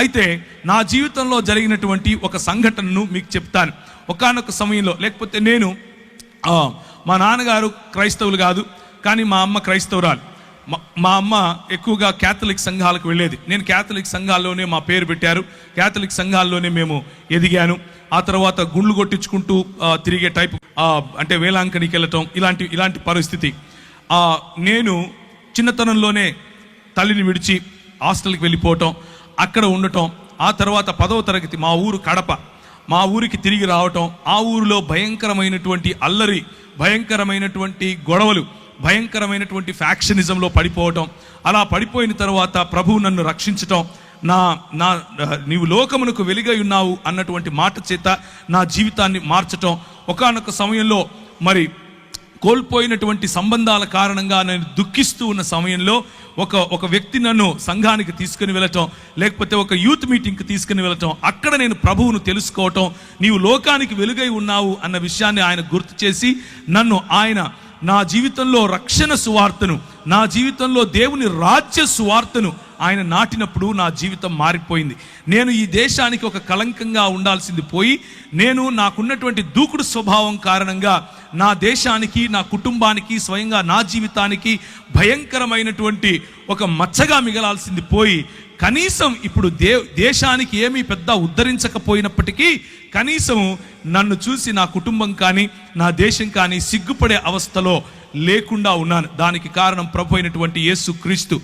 అయితే నా జీవితంలో జరిగినటువంటి ఒక సంఘటనను మీకు చెప్తాను. ఒకానొక సమయంలో, లేకపోతే నేను మా నాన్నగారు క్రైస్తవులు కాదు, కానీ మా అమ్మ క్రైస్తవురాలు. మా అమ్మ ఎక్కువగా క్యాథలిక్ సంఘాలకు వెళ్ళేది. నేను క్యాథలిక్ సంఘాల్లోనే మా పేరు పెట్టారు, క్యాథలిక్ సంఘాల్లోనే మేము ఎదిగాను. ఆ తర్వాత గుండ్లు కొట్టించుకుంటూ తిరిగే టైప్, అంటే వేలాంకనికి వెళ్ళటం, ఇలాంటి పరిస్థితి. నేను చిన్నతనంలోనే తల్లిని విడిచి హాస్టల్కి వెళ్ళిపోవటం, అక్కడ ఉండటం. ఆ తర్వాత 10వ తరగతి మా ఊరు కడప, మా ఊరికి తిరిగి రావటం. ఆ ఊరిలో భయంకరమైనటువంటి అల్లరి, భయంకరమైనటువంటి గొడవలు, భయంకరమైనటువంటి ఫ్యాక్షనిజంలో పడిపోవటం. అలా పడిపోయిన తర్వాత ప్రభువు నన్ను రక్షించటం, నీవు లోకమునకు వెలుగై ఉన్నావు అన్నటువంటి మాట చేత నా జీవితాన్ని మార్చటం. ఒకానొక సమయంలో మరి కోల్పోయినటువంటి సంబంధాల కారణంగా నేను దుఃఖిస్తూ ఉన్న సమయంలో ఒక వ్యక్తి నన్ను సంఘానికి తీసుకుని వెళ్ళటం, లేకపోతే ఒక యూత్ మీటింగ్కి తీసుకుని వెళ్ళటం. అక్కడ నేను ప్రభువును తెలుసుకోవటం, నీవు లోకానికి వెలుగై ఉన్నావు అన్న విషయాన్ని ఆయన గుర్తు చేసి ఆయన నా జీవితంలో రక్షణ సువార్తను, నా జీవితంలో దేవుని రాజ్య సువార్తను ఆయన నాటినప్పుడు నా జీవితం మారిపోయింది. నేను ఈ దేశానికి ఒక కళంకంగా ఉండాల్సింది పోయి, నేను నాకున్నటువంటి దూకుడు స్వభావం కారణంగా నా దేశానికి, నా కుటుంబానికి, స్వయంగా నా జీవితానికి భయంకరమైనటువంటి ఒక మచ్చగా మిగలాల్సింది పోయి, కనీసం ఇప్పుడు దేశానికి ఏమీ పెద్ద ఉద్ధరించకపోయినప్పటికీ కనీసం నన్ను చూసి నా కుటుంబం కానీ నా దేశం కానీ సిగ్గుపడే అవస్థలో లేకుండా ఉన్నాను. దానికి కారణం ప్రభు అయినటువంటి యేసు క్రీస్తు.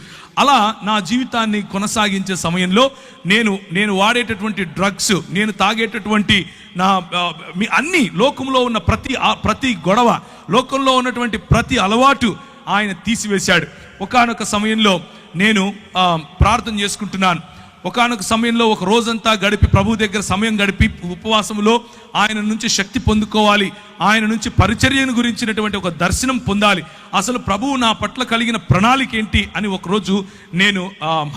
అలా నా జీవితాన్ని కొనసాగించే సమయంలో నేను వాడేటటువంటి డ్రగ్స్, నేను తాగేటటువంటి అన్ని, లోకంలో ఉన్న ప్రతి గొడవ, లోకంలో ఉన్నటువంటి ప్రతి అలవాటు ఆయన తీసివేశాడు. ఒకానొక సమయంలో నేను ప్రార్థన చేసుకుంటున్నాను. ఒకానొక సమయంలో ఒక రోజంతా గడిపి, ప్రభు దగ్గర సమయం గడిపి, ఉపవాసంలో ఆయన నుంచి శక్తి పొందుకోవాలి, ఆయన నుంచి పరిచర్యను గురించినటువంటి ఒక దర్శనం పొందాలి, అసలు ప్రభువు నా పట్ల కలిగిన ప్రణాళిక ఏంటి అని ఒకరోజు నేను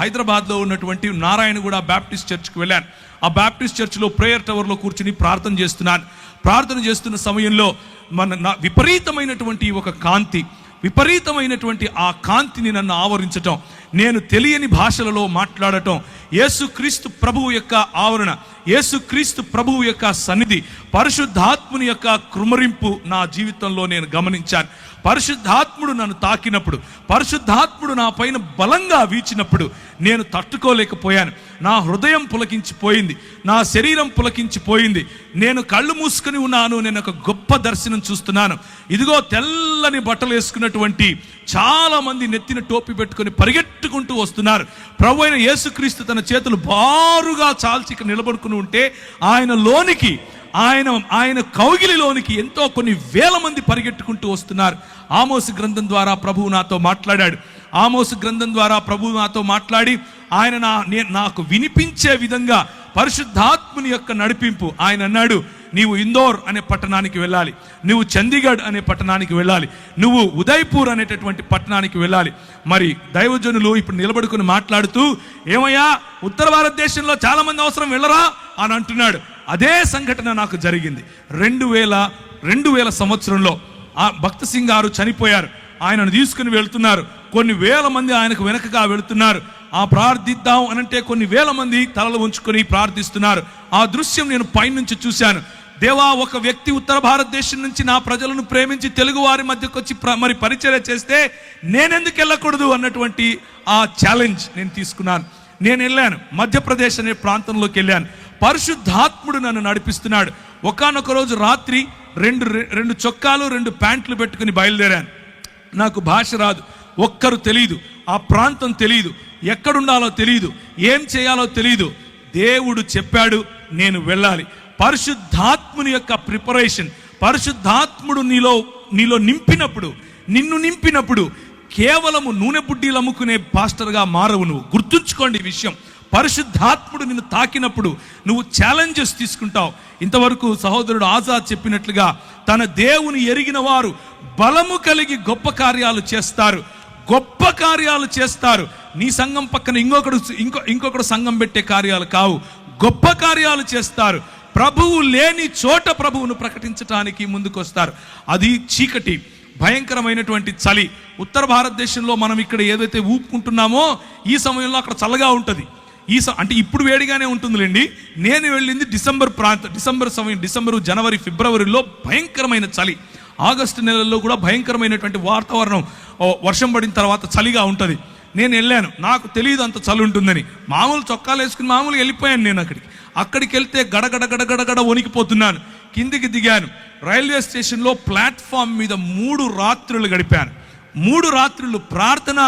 హైదరాబాద్లో ఉన్నటువంటి నారాయణగూడ బ్యాప్టిస్ట్ చర్చ్కి వెళ్ళాను. ఆ బ్యాప్టిస్ట్ చర్చ్లో ప్రేయర్ టవర్లో కూర్చుని ప్రార్థన చేస్తున్నాను. ప్రార్థన చేస్తున్న సమయంలో విపరీతమైనటువంటి ఒక కాంతి, విపరీతమైనటువంటి ఆ కాంతిని నన్ను ఆవరించటం, నేను తెలియని భాషలలో మాట్లాడటం, యేసుక్రీస్తు ప్రభువు యొక్క ఆవరణ, యేసుక్రీస్తు ప్రభువు యొక్క సన్నిధి, పరిశుద్ధాత్ముని యొక్క కృమరింపు నా జీవితంలో నేను గమనించాను. పరిశుద్ధాత్ముడు నన్ను తాకినప్పుడు, పరిశుద్ధాత్ముడు నా పైన బలంగా వీచినప్పుడు నేను తట్టుకోలేకపోయాను. నా హృదయం పులకించిపోయింది, నా శరీరం పులకించిపోయింది. నేను కళ్ళు మూసుకొని ఉన్నాను. నేను ఒక గొప్ప దర్శనం చూస్తున్నాను. ఇదిగో తెల్లని బట్టలు వేసుకున్నటువంటి చాలా మంది నెత్తిన టోపీ పెట్టుకొని పరిగెట్టుకుంటూ వస్తున్నారు. ప్రభు అయిన యేసుక్రీస్తు తన చేతులు బారుగా చాల్చి నిలబడుకుని ఉంటే ఆయన కౌగిలిలోనికి కొన్ని వేల మంది పరిగెట్టుకుంటూ వస్తున్నారు. ఆమోసు గ్రంథం ద్వారా ప్రభువు నాతో మాట్లాడాడు. ఆమోసు గ్రంథం ద్వారా ప్రభువు నాతో మాట్లాడి ఆయన నాకు వినిపించే విధంగా పరిశుద్ధాత్ముని యొక్క నడిపింపు. ఆయన అన్నాడు, నీవు ఇందోర్ అనే పట్టణానికి వెళ్ళాలి, నువ్వు చండీగఢ్ అనే పట్టణానికి వెళ్ళాలి, నువ్వు ఉదయ్పూర్ అనేటటువంటి పట్టణానికి వెళ్ళాలి. మరి దైవజనులు ఇప్పుడు నిలబడుకుని మాట్లాడుతూ, ఏమయ్యా ఉత్తర భారతదేశంలో చాలా మంది అవసరం వెళ్ళరా అని అంటున్నాడు. అదే సంఘటన నాకు జరిగింది. 2000 సంవత్సరంలో భక్త సింగ్ గారు చనిపోయారు. ఆయనను తీసుకుని వెళ్తున్నారు. కొన్ని వేల మంది ఆయనకు వెనకగా వెళుతున్నారు. ప్రార్థిద్దాం అనంటే కొన్ని వేల మంది తలలు ఉంచుకొని ప్రార్థిస్తున్నారు. ఆ దృశ్యం నేను పైనుంచి చూశాను. దేవా, ఒక వ్యక్తి ఉత్తర భారతదేశం నుంచి నా ప్రజలను ప్రేమించి తెలుగు వారి మధ్యకు వచ్చి మరి పరిచర్య చేస్తే నేనెందుకు వెళ్ళకూడదు అన్నటువంటి ఆ ఛాలెంజ్ నేను తీసుకున్నాను. నేను వెళ్ళాను, మధ్యప్రదేశ్ అనే ప్రాంతంలోకి వెళ్ళాను. పరిశుద్ధాత్ముడు నన్ను నడిపిస్తున్నాడు. ఒకానొక రోజు రాత్రి రెండు చొక్కాలు 2 ప్యాంట్లు పెట్టుకుని బయలుదేరాను. నాకు భాష రాదు, ఒక్కరు తెలియదు, ఆ ప్రాంతం తెలియదు, ఎక్కడుండాలో తెలియదు, ఏం చేయాలో తెలియదు. దేవుడు చెప్పాడు, నేను వెళ్ళాలి. పరిశుద్ధాత్ముని యొక్క ప్రిపరేషన్, పరిశుద్ధాత్ముడు నీలో నిన్ను నింపినప్పుడు కేవలము నూనె బుడ్డీలు అమ్ముకునే పాస్టర్గా మారవు నువ్వు. గుర్తుంచుకోండి ఈ విషయం. పరిశుద్ధాత్ముడు నిన్ను తాకినప్పుడు నువ్వు ఛాలెంజెస్ తీసుకుంటావు. ఇంతవరకు సహోదరుడు ఆజాద్ చెప్పినట్లుగా తన దేవుని ఎరిగిన వారు బలము కలిగి గొప్ప కార్యాలు చేస్తారు. నీ సంఘం పక్కన ఇంకొకడు సంఘం పెట్టే కార్యాలు కావు, గొప్ప కార్యాలు చేస్తారు. ప్రభువు లేని చోట ప్రభువును ప్రకటించడానికి ముందుకొస్తారు. అది చీకటి, భయంకరమైనటువంటి చలి. ఉత్తర భారతదేశంలో మనం ఇక్కడ ఏదైతే ఊపుకుంటున్నామో ఈ సమయంలో అక్కడ చల్లగా ఉంటుంది. అంటే ఇప్పుడు వేడిగానే ఉంటుందిలేండి. నేను వెళ్ళింది డిసెంబర్ సమయం, డిసెంబరు, జనవరి, ఫిబ్రవరిలో భయంకరమైన చలి. ఆగస్టు నెలల్లో కూడా భయంకరమైనటువంటి వాతావరణం, వర్షం పడిన తర్వాత చలిగా ఉంటుంది. నేను వెళ్ళాను, నాకు తెలియదు అంత చలి ఉంటుందని. మామూలు చొక్కాలు వేసుకుని మామూలుగా వెళ్ళిపోయాను. నేను అక్కడికి వెళ్తే గడగడ వణికిపోతున్నాను. కిందికి దిగాను. రైల్వే స్టేషన్లో ప్లాట్ఫామ్ మీద 3 రాత్రులు గడిపాను. 3 రాత్రులు ప్రార్థన,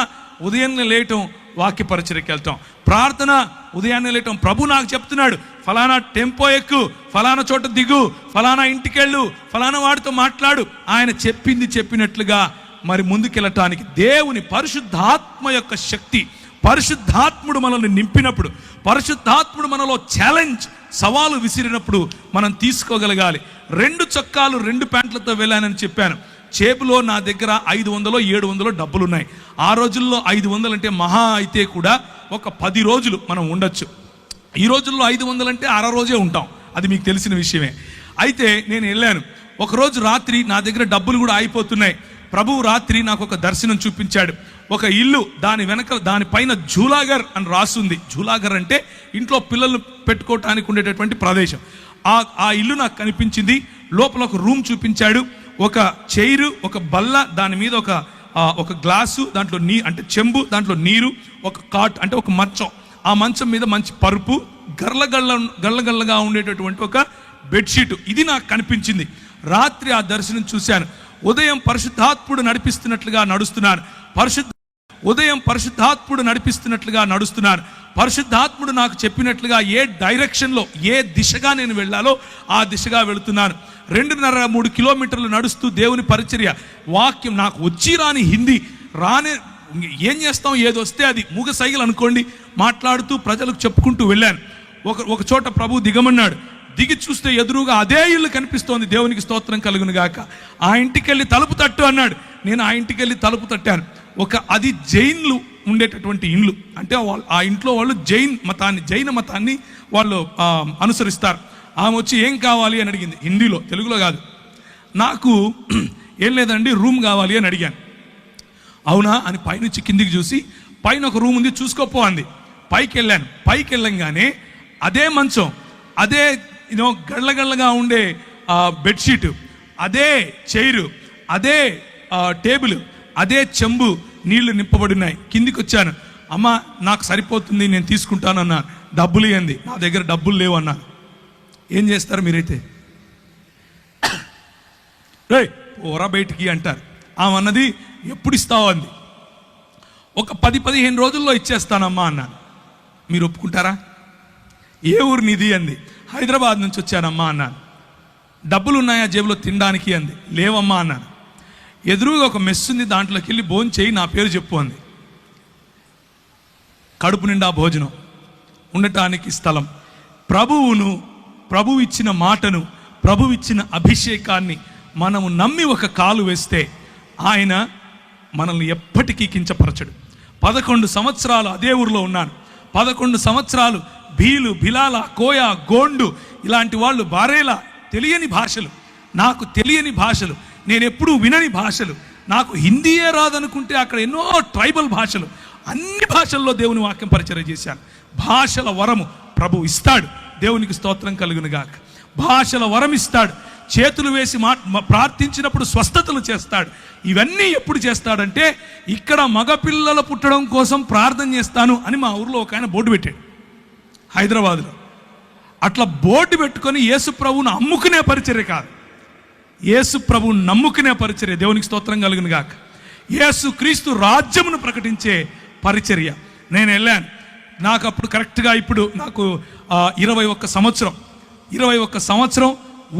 ఉదయాన్నే లేయటం, వాక్య పరిచర్యకి వెళ్తాం, ప్రార్థన, ఉదయాన్నే లేయటం. ప్రభు నాకు చెప్తున్నాడు, ఫలానా టెంపో ఎక్కు, ఫలానా చోట దిగు, ఫలానా ఇంటికెళ్ళు, ఫలానా వాడితో మాట్లాడు. ఆయన చెప్పింది చెప్పినట్లుగా మరి ముందుకెళ్ళటానికి దేవుని పరిశుద్ధాత్మ యొక్క శక్తి, పరిశుద్ధాత్ముడు మనల్ని నింపినప్పుడు, పరిశుద్ధాత్ముడు మనలో ఛాలెంజ్, సవాలు విసిరినప్పుడు మనం తీసుకోగలగాలి. 2 చొక్కాలు 2 ప్యాంట్లతో వెళ్ళానని చెప్పాను. చేపులో నా దగ్గర 500 700 డబ్బులున్నాయి. ఆ రోజుల్లో 500 అంటే మహా అయితే కూడా ఒక 10 రోజులు మనం ఉండొచ్చు. ఈ రోజుల్లో 500 అంటే అర రోజే ఉంటాం, అది మీకు తెలిసిన విషయమే. అయితే నేను వెళ్ళాను. ఒకరోజు రాత్రి నా దగ్గర డబ్బులు కూడా అయిపోతున్నాయి. ప్రభువు రాత్రి నాకు ఒక దర్శనం చూపించాడు. ఒక ఇల్లు, దానిపైన జూలాగర్ అని రాసుంది. జూలాగర్ అంటే ఇంట్లో పిల్లలు పెట్టుకోవటానికి ఉండేటటువంటి ప్రదేశం. ఆ ఇల్లు నాకు కనిపించింది. లోపల ఒక రూమ్ చూపించాడు. ఒక చైరు, ఒక బల్ల, దాని మీద ఒక గ్లాసు, దాంట్లో అంటే చెంబు, దాంట్లో నీరు, ఒక కాట్ అంటే ఒక మంచం. ఆ మంచం మీద మంచి పరుపు, గల్లగా ఉండేటటువంటి ఒక బెడ్షీట్. ఇది నాకు కనిపించింది. రాత్రి ఆ దర్శనం చూశాను. ఉదయం పరిశుద్ధాత్ముడు నడిపిస్తున్నట్లుగా నడుస్తున్నాను. పరిశుద్ధాత్ముడు నాకు చెప్పినట్లుగా ఏ డైరెక్షన్లో, ఏ దిశగా నేను వెళ్ళాలో ఆ దిశగా వెళుతున్నాను. 2.5-3 కిలోమీటర్లు నడుస్తూ దేవుని పరిచర్య, వాక్యం. నాకు వచ్చి రాని హిందీ ఏం చేస్తాం, ఏదొస్తే అది మూగ సైగలు అనుకోండి, మాట్లాడుతూ ప్రజలకు చెప్పుకుంటూ వెళ్ళాను. ఒక చోట ప్రభు దిగమన్నాడు. దిగి చూస్తే ఎదురుగా అదే ఇల్లు కనిపిస్తోంది. దేవునికి స్తోత్రం కలుగును గాక. ఆ ఇంటికి వెళ్ళి తలుపు తట్టు అన్నాడు. నేను ఆ ఇంటికి వెళ్ళి తలుపు తట్టాను. అది జైన్లు ఉండేటటువంటి ఇండ్లు. అంటే ఆ ఇంట్లో వాళ్ళు జైన మతాన్ని వాళ్ళు అనుసరిస్తారు. ఆమె వచ్చి ఏం కావాలి అని అడిగింది, హిందీలో, తెలుగులో కాదు. నాకు ఏం లేదండి, రూమ్ కావాలి అని అడిగాను. అవునా అని పైనుంచి కిందికి చూసి, పైన ఒక రూమ్ ఉంది, చూసుకోపో అంది. పైకి వెళ్ళంగానే అదే మంచం, అదే గళ్ళగా ఉండే బెడ్షీట్, అదే చైరు, అదే టేబుల్, అదే చెంబు, నీళ్లు నింపబడినాయి. కిందికి వచ్చాను. అమ్మ నాకు సరిపోతుంది, నేను తీసుకుంటాను అన్నాను. డబ్బులు ఇవ్వండి. నా దగ్గర డబ్బులు లేవు అన్నాను. ఏం చేస్తారు మీరైతే? ఓరా బయటికి అంటారు. ఆమె అన్నది, ఎప్పుడు ఇస్తావు అంది. ఒక 10-15 రోజుల్లో ఇచ్చేస్తానమ్మా అన్నాను. మీరు ఒప్పుకుంటారా? ఏ ఊరు నిధి అంది. హైదరాబాద్ నుంచి వచ్చానమ్మా అన్నాను. డబ్బులు ఉన్నాయా జేబులో తినడానికి అంది. లేవమ్మా అన్నాను. ఎదురుగా ఒక మెస్ ఉంది, దాంట్లోకి వెళ్ళి భోజనం చేయి, నా పేరు చెప్పు అంది. కడుపు నిండా భోజనం, ఉండటానికి స్థలం. ప్రభువు ఇచ్చిన మాటను, ప్రభువు ఇచ్చిన అభిషేకాన్ని మనము నమ్మి ఒక కాలు వేస్తే ఆయన మనల్ని ఎప్పటికీ కించపరచడు. 11 సంవత్సరాలు అదే ఊరిలో ఉన్నాను. 11 సంవత్సరాలు భీలు, బిలాల, కోయ, గోండు ఇలాంటి వాళ్ళు, బారేలా, తెలియని భాషలు, నాకు తెలియని భాషలు, నేను ఎప్పుడూ వినని భాషలు, నాకు హిందీయే రాదనుకుంటే అక్కడ ఎన్నో ట్రైబల్ భాషలు, అన్ని భాషల్లో దేవుని వాక్యం పరిచయం చేశాను. భాషల వరము ప్రభు ఇస్తాడు. దేవునికి స్తోత్రం కలుగును గాక. భాషల వరం ఇస్తాడు. చేతులు వేసి ప్రార్థించినప్పుడు స్వస్థతలు చేస్తాడు. ఇవన్నీ ఎప్పుడు చేస్తాడంటే, ఇక్కడ మగపిల్లలు పుట్టడం కోసం ప్రార్థన చేస్తాను అని మా ఊర్లో ఒక ఆయన బోర్డు పెట్టాడు, హైదరాబాద్లో. అట్లా బోర్డు పెట్టుకొని యేసు ప్రభువును అమ్ముకునే పరిచర్య కాదు, యేసు ప్రభువును నమ్ముకునే పరిచర్య. దేవునికి స్తోత్రం కలుగును గాక. యేసు క్రీస్తు రాజ్యమును ప్రకటించే పరిచర్య. నేను వెళ్ళాను. నాకు అప్పుడు కరెక్ట్గా ఇప్పుడు నాకు 21 సంవత్సరం.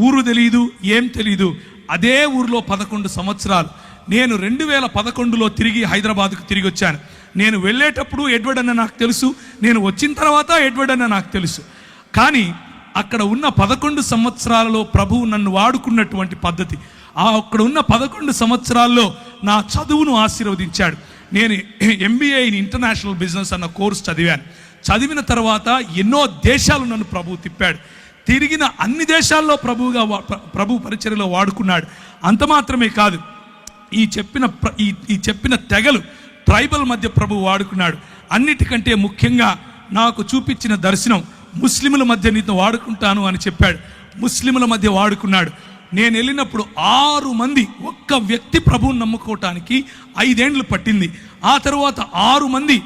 ఊరు తెలియదు, ఏం తెలియదు. అదే ఊరిలో 11 సంవత్సరాలు. నేను 2011లో తిరిగి హైదరాబాద్కు తిరిగి వచ్చాను. నేను వెళ్ళేటప్పుడు ఎడ్వర్డ్ అన్న నాకు తెలుసు, నేను వచ్చిన తర్వాత ఎడ్వర్డ్ అన్న నాకు తెలుసు. కానీ అక్కడ ఉన్న 11 సంవత్సరాలలో ప్రభువు నన్ను వాడుకున్నటువంటి పద్ధతి, అక్కడ ఉన్న 11 సంవత్సరాల్లో నా చదువును ఆశీర్వదించాడు. నేను MBA ఇన్ ఇంటర్నేషనల్ బిజినెస్ అన్న కోర్స్ చదివాను. చదివిన తర్వాత ఎన్నో దేశాలు నన్ను ప్రభువు తిప్పాడు. తిరిగిన అన్ని దేశాల్లో ప్రభు పరిచర్యలో వాడుకున్నాడు. అంత మాత్రమే కాదు, ఈ చెప్పిన తెగలు, ట్రైబల్ మధ్య ప్రభు వాడుకున్నాడు. అన్నిటికంటే ముఖ్యంగా నాకు చూపించిన దర్శనం, ముస్లిముల మధ్య నీతో వాడుకుంటాను అని చెప్పాడు. ముస్లిముల మధ్య వాడుకున్నాడు. నేను వెళ్ళినప్పుడు 6 మంది, ఒక్క వ్యక్తి ప్రభువుని నమ్ముకోవటానికి 5 ఏండ్లు పట్టింది. ఆ తర్వాత 6 మంది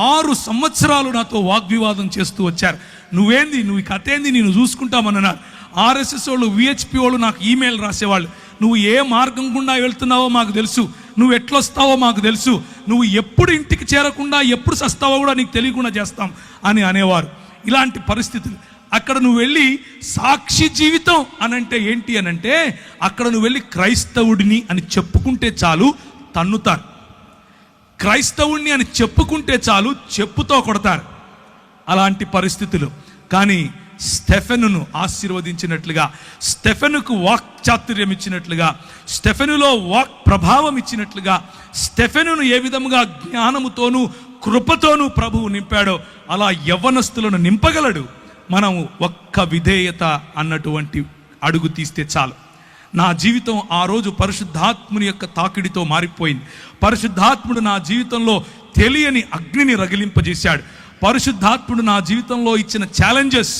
6 సంవత్సరాలు నాతో వాగ్వివాదం చేస్తూ వచ్చారు. నువ్వేంది, నువ్వు కథ ఏంది, నేను చూసుకుంటామన్నారు. ఆర్ఎస్ఎస్ వాళ్ళు, విహెచ్పి వాళ్ళు నాకు ఈమెయిల్ రాసేవాళ్ళు. నువ్వు ఏ మార్గం గుండా వెళ్తున్నావో మాకు తెలుసు, నువ్వు ఎట్లొస్తావో మాకు తెలుసు, నువ్వు ఎప్పుడు ఇంటికి చేరకుండా ఎప్పుడు సస్తావో కూడా నీకు తెలియకుండా చేస్తాం అని అనేవారు. ఇలాంటి పరిస్థితులు. అక్కడ నువ్వు వెళ్ళి సాక్షి జీవితం అనంటే ఏంటి అనంటే, అక్కడ నువ్వు వెళ్ళి క్రైస్తవుడిని అని చెప్పుకుంటే చాలు తన్నుతారు. క్రైస్తవుడిని అని చెప్పుకుంటే చాలు చెప్పుతో కొడతారు. అలాంటి పరిస్థితులు. కానీ స్టెఫెనును ఆశీర్వదించినట్లుగా, స్టెఫెనుకు వాక్ చాతుర్యం ఇచ్చినట్లుగా, స్టెఫెనులో వాక్ ప్రభావం ఇచ్చినట్లుగా, స్టెఫెనును ఏ విధముగా జ్ఞానముతోనూ కృపతోనూ ప్రభువు నింపాడో అలా యవ్వనస్తులను నింపగలడు. మనం ఒక్క విధేయత అన్నటువంటి అడుగు తీస్తే చాలు. నా జీవితం ఆ రోజు పరిశుద్ధాత్ముని యొక్క తాకిడితో మారిపోయింది. పరిశుద్ధాత్ముడు నా జీవితంలో తెలియని అగ్నిని రగిలింపజేశాడు. పరిశుద్ధాత్ముడు నా జీవితంలో ఇచ్చిన ఛాలెంజెస్,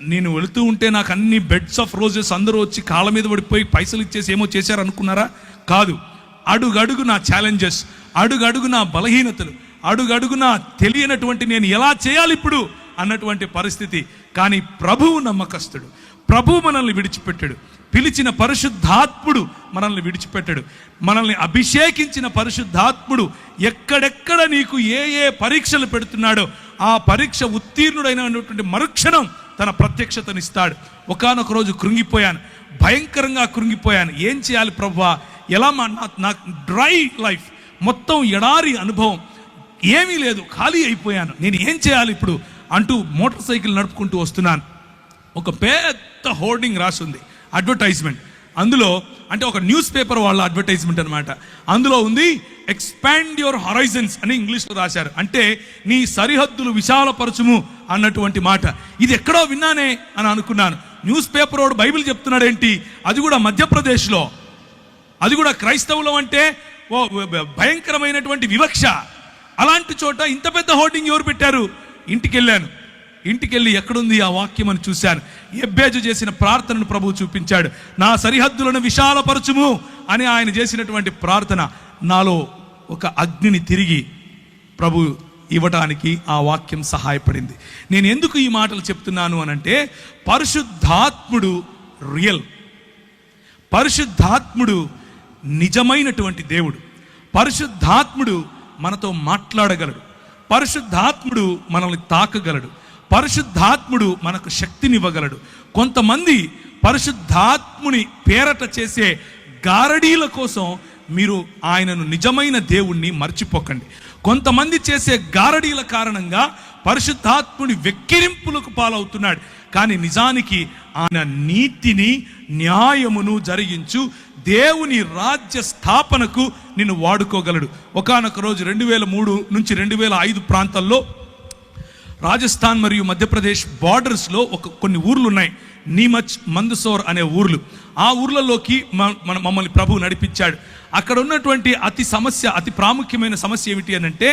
నేను వెళుతూ ఉంటే నాకు అన్ని బెడ్స్ ఆఫ్ రోజెస్ అందరూ వచ్చి కాళ్ళ మీద పడిపోయి పైసలు ఇచ్చేసి ఏమో చేశారు అనుకున్నారా? కాదు. అడుగడుగు నా ఛాలెంజెస్, అడుగడుగు నా బలహీనతలు, అడుగడుగు నా తెలియనటువంటి నేను ఎలా చేయాలి ఇప్పుడు అన్నటువంటి పరిస్థితి. కానీ ప్రభువు నమ్మకస్తుడు. ప్రభువు మనల్ని విడిచిపెట్టాడు. పిలిచిన పరిశుద్ధాత్ముడు మనల్ని విడిచిపెట్టాడు. మనల్ని అభిషేకించిన పరిశుద్ధాత్ముడు ఎక్కడెక్కడ నీకు ఏ ఏ పరీక్షలు పెడుతున్నాడో ఆ పరీక్ష ఉత్తీర్ణుడైనటువంటి మరుక్షణం తన ప్రత్యక్షతనిస్తాడు. ఒకానొక రోజు కృంగిపోయాను, భయంకరంగా కృంగిపోయాను. ఏం చేయాలి ప్రభువా? ఎలా నాకు డ్రై లైఫ్, మొత్తం ఎడారి అనుభవం, ఏమీ లేదు, ఖాళీ అయిపోయాను, నేను ఏం చేయాలి ఇప్పుడు అంటూ మోటార్ సైకిల్ నడుపుకుంటూ వస్తున్నాను. ఒక పెద్ద హోర్డింగ్ రాసింది, అడ్వర్టైజ్మెంట్. అందులో అంటే ఒక న్యూస్ పేపర్ వాళ్ళ అడ్వర్టైజ్మెంట్ అనమాట. అందులో ఉంది ఎక్స్పాండ్ యువర్ హరైజన్స్ అని ఇంగ్లీష్లో రాశారు. అంటే నీ సరిహద్దులు విశాలపరచుము అన్నటువంటి మాట. ఇది ఎక్కడో విన్నానే అని అనుకున్నాను. న్యూస్ పేపర్ వాడు బైబిల్ చెప్తున్నాడు ఏంటి, అది కూడా మధ్యప్రదేశ్లో, అది కూడా క్రైస్తవులం అంటే ఓ భయంకరమైనటువంటి వివక్ష. అలాంటి చోట ఇంత పెద్ద హోర్డింగ్ ఎవరు పెట్టారు? ఇంటికెళ్ళాను. ఇంటికెళ్ళి ఎక్కడుంది ఆ వాక్యం అని చూశాను. ఎబ్బేజు చేసిన ప్రార్థనను ప్రభువు చూపించాడు. నా సరిహద్దులను విశాలపరచుము అని ఆయన చేసినటువంటి ప్రార్థన నాలో ఒక అగ్నిని తిరిగి ప్రభు ఇవ్వటానికి ఆ వాక్యం సహాయపడింది. నేను ఎందుకు ఈ మాటలు చెప్తున్నాను అనంటే, పరిశుద్ధాత్ముడు రియల్, పరిశుద్ధాత్ముడు నిజమైనటువంటి దేవుడు. పరిశుద్ధాత్ముడు మనతో మాట్లాడగలడు. పరిశుద్ధాత్ముడు మనల్ని తాకగలడు. పరిశుద్ధాత్ముడు మనకు శక్తినివ్వగలడు. కొంతమంది పరిశుద్ధాత్ముని పేరట చేసే గారడీల కోసం మీరు ఆయనను నిజమైన దేవుణ్ణి మర్చిపోకండి. కొంతమంది చేసే గారడీల కారణంగా పరిశుద్ధాత్ముని వెక్కిరింపులకు పాలవుతున్నాడు. కానీ నిజానికి ఆయన నీతిని న్యాయమును జరిగించు దేవుని రాజ్య స్థాపనకు నిన్ను వాడుకోగలడు. ఒకానొక రోజు 2003 నుంచి 2005 ప్రాంతాల్లో రాజస్థాన్ మరియు మధ్యప్రదేశ్ బార్డర్స్లో కొన్ని ఊర్లు ఉన్నాయి. నీమచ్, మందసోర్ అనే ఊర్లు. ఆ ఊర్లలోకి మమ్మల్ని ప్రభువు నడిపించాడు. అక్కడ ఉన్నటువంటి అతి ప్రాముఖ్యమైన సమస్య ఏమిటి అని అంటే,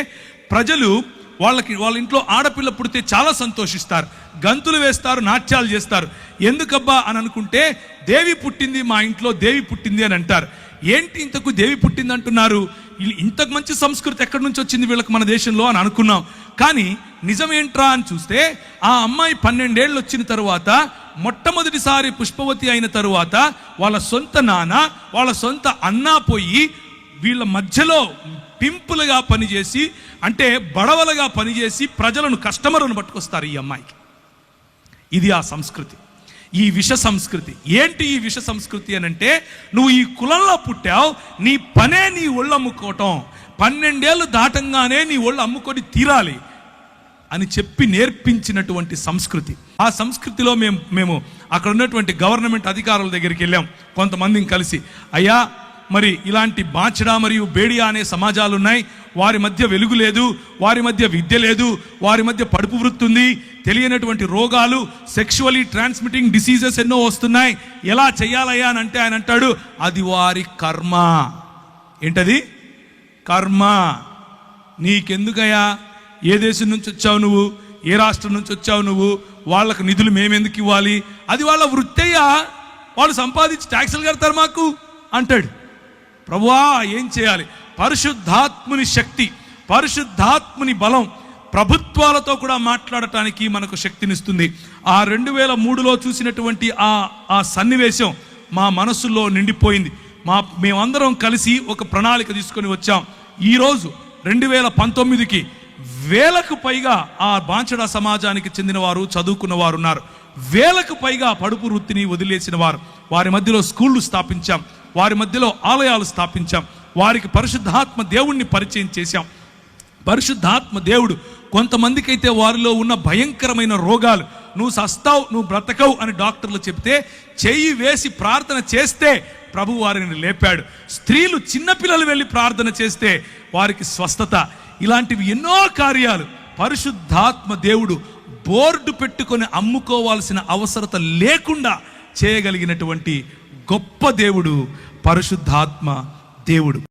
ప్రజలు వాళ్ళ ఇంట్లో ఆడపిల్ల పుడితే చాలా సంతోషిస్తారు, గంతులు వేస్తారు, నాట్యాలు చేస్తారు. ఎందుకబ్బా అని అనుకుంటే, దేవి పుట్టింది, మా ఇంట్లో దేవి పుట్టింది అని అంటారు. ఏంటి ఇంతకు దేవి పుట్టింది అంటున్నారు? ఇంతకు మంచి సంస్కృతి ఎక్కడి నుంచి వచ్చింది వీళ్ళకి మన దేశంలో అని అనుకున్నాం. కానీ నిజమేంట్రా అని చూస్తే, ఆ అమ్మాయి 12 ఏళ్ళు వచ్చిన తరువాత, మొట్టమొదటిసారి పుష్పవతి అయిన తరువాత, వాళ్ళ సొంత నాన్న, వాళ్ళ సొంత అన్న పోయి వీళ్ళ మధ్యలో పింపులుగా పనిచేసి, అంటే బడవలుగా పనిచేసి ప్రజలను, కస్టమర్లను పట్టుకొస్తారు ఈ అమ్మాయికి. ఇది ఆ సంస్కృతి, ఈ విష సంస్కృతి. ఏంటి ఈ విష సంస్కృతి అని అంటే, నువ్వు ఈ కులంలో పుట్టావు, నీ పనే నీ ఒళ్ళు అమ్ముకోవటం, 12 ఏళ్ళు దాటంగానే నీ ఒళ్ళు అమ్ముకొని తీరాలి అని చెప్పి నేర్పించినటువంటి సంస్కృతి. ఆ సంస్కృతిలో మేము అక్కడ ఉన్నటువంటి గవర్నమెంట్ అధికారుల దగ్గరికి వెళ్ళాం కొంతమందిని కలిసి. అయ్యా, మరి ఇలాంటి బాచడా మరియు బేడియా అనే సమాజాలు ఉన్నాయి, వారి మధ్య వెలుగు లేదు, వారి మధ్య విద్య లేదు, వారి మధ్య పడుపు వృత్తి ఉంది, తెలియనటువంటి రోగాలు, సెక్షువలీ ట్రాన్స్మిటింగ్ డిసీజెస్ ఎన్నో వస్తున్నాయి, ఎలా చెయ్యాలయ్యా అని అంటే ఆయన అంటాడు, అది వారి కర్మ. ఏంటది? కర్మ. నీకెందుకయ్యా? ఏ దేశం నుంచి వచ్చావు నువ్వు? ఏ రాష్ట్రం నుంచి వచ్చావు నువ్వు, వాళ్ళకు నిధులు మేమెందుకు ఇవ్వాలి, అది వాళ్ళ వృత్తయ్యా, వాళ్ళు సంపాదించి ట్యాక్సులు కడతారు మాకు అంటాడు. ప్రభువా ఏం చేయాలి? పరిశుద్ధాత్ముని శక్తి, పరిశుద్ధాత్ముని బలం ప్రభుత్వాలతో కూడా మాట్లాడటానికి మనకు శక్తినిస్తుంది. ఆ 2003లో చూసినటువంటి ఆ సన్నివేశం మా మనసులో నిండిపోయింది. మేమందరం కలిసి ఒక ప్రణాళిక తీసుకొని వచ్చాం. ఈరోజు 2019కి వేలకు పైగా ఆ బాంచడా సమాజానికి చెందిన వారు, చదువుకున్న వారు ఉన్నారు. వేలకు పైగా పడుపు వృత్తిని వదిలేసిన వారు. వారి మధ్యలో స్కూళ్ళు స్థాపించాం, వారి మధ్యలో ఆలయాలు స్థాపించాం, వారికి పరిశుద్ధాత్మ దేవుణ్ణి పరిచయం చేశాం. పరిశుద్ధాత్మ దేవుడు కొంతమందికి అయితే వారిలో ఉన్న భయంకరమైన రోగాలు, నువ్వు సస్తావు, నువ్వు బ్రతకవు అని డాక్టర్లు చెప్తే చెయ్యి వేసి ప్రార్థన చేస్తే ప్రభు వారిని లేపాడు. స్త్రీలు, చిన్నపిల్లలు వెళ్ళి ప్రార్థన చేస్తే వారికి స్వస్థత. ఇలాంటివి ఎన్నో కార్యాలు పరిశుద్ధాత్మ దేవుడు బోర్డు పెట్టుకొని అమ్ముకోవాల్సిన అవసరత లేకుండా చేయగలిగినటువంటి గొప్ప దేవుడు పరిశుద్ధాత్మ దేవుడు.